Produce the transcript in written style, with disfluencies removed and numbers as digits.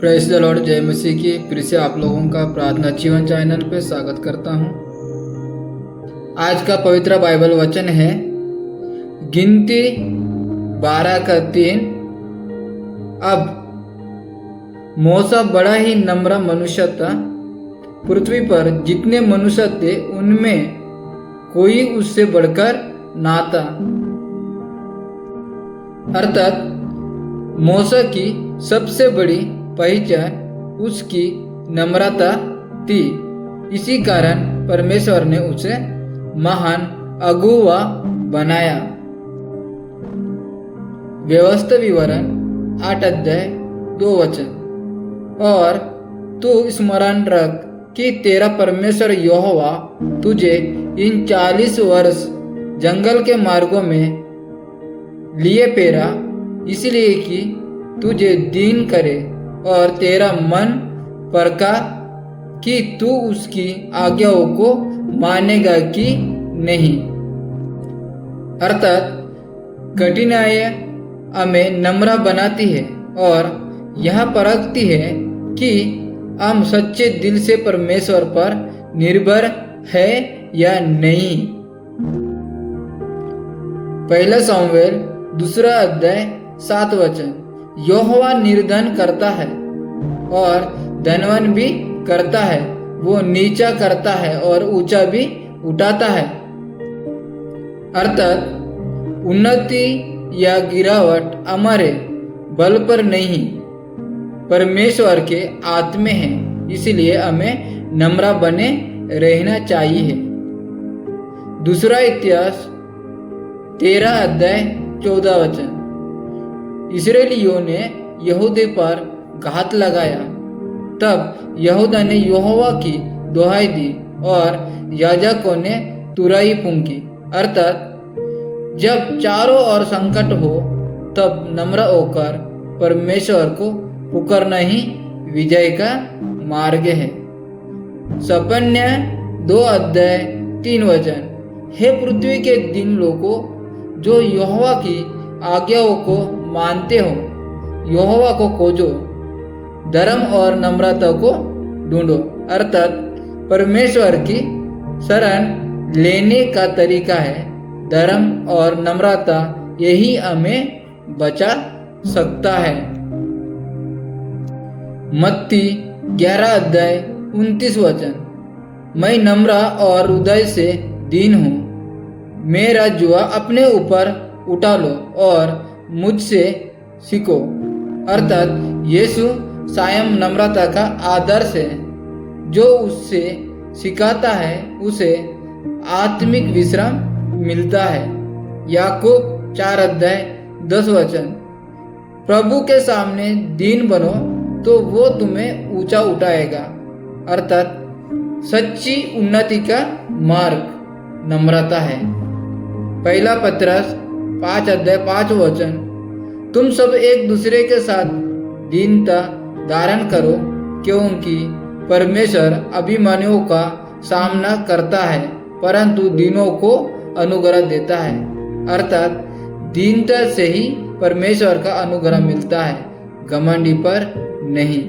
Press the Lord. जय मसीह की। फिर से आप लोगों का प्रार्थना जीवन चैनल पे स्वागत करता हूँ। आज का पवित्र बाइबल वचन है गिनती 12:3। अब मूसा बड़ा ही नम्र मनुष्य था। पृथ्वी पर जितने मनुष्य थे उनमें कोई उससे बढ़कर ना था। अर्थात मूसा की सबसे बड़ी पहचान उसकी नम्रता थी। इसी कारण परमेश्वर ने उसे महान अगुवा बनाया। व्यवस्था विवरण 8:2। और तू स्मरण रख कि तेरा परमेश्वर यहोवा तुझे इन 40 वर्ष जंगल के मार्गों में लिए फेरा, इसलिए कि तुझे दीन करे और तेरा मन परखा कि तू उसकी आज्ञाओं को मानेगा कि नहीं। अर्थात कठिनाइयाँ हमें नम्र बनाती है और यह परखती है कि हम सच्चे दिल से परमेश्वर पर निर्भर है या नहीं। पहला शमूएल 2:7। यहोवा निर्धन करता है और धनवान भी करता है, वो नीचा करता है और ऊंचा भी उठाता है। अर्थात उन्नति या गिरावट हमारे बल पर नहीं, परमेश्वर के हाथ में है। इसलिए हमें नम्र बने रहना चाहिए। दूसरा इतिहास 13:14। इस्राएलियों ने यहूदा पर घात लगाया। तब यहूदा ने यहोवा की दुहाई दी और याजकों ने तुरही फूंकी। अर्थात जब चारों ओर संकट हो तब नम्र होकर परमेश्वर को पुकारना ही विजय का मार्ग है। सपन्या 2:3। हे पृथ्वी के दिन लोगों, जो यहोवा की आज्ञाओं को मानते हो, यहोवा को खोजो, धर्म और नम्रता को ढूंढो। अर्थात परमेश्वर की शरण लेने का तरीका है धर्म और नम्रता। यही हमें बचा सकता है। मत्ती 11:29। मैं नम्र और हृदय से दीन हूँ, मेरा जुआ अपने ऊपर उठा लो और मुझसे सीखो। अर्थात यीशु स्वयं नम्रता का आदर्श है। जो उससे सिखाता है उसे आत्मिक विश्राम मिलता है। याकूब 4:10। प्रभु के सामने दीन बनो तो वो तुम्हें ऊंचा उठाएगा। अर्थात सच्ची उन्नति का मार्ग नम्रता है। पहला पत्रस 5:5। तुम सब एक दूसरे के साथ दीनता धारण करो, क्योंकि परमेश्वर अभिमानियों का सामना करता है परंतु दीनों को अनुग्रह देता है। अर्थात दीनता से ही परमेश्वर का अनुग्रह मिलता है, घमंडी पर नहीं।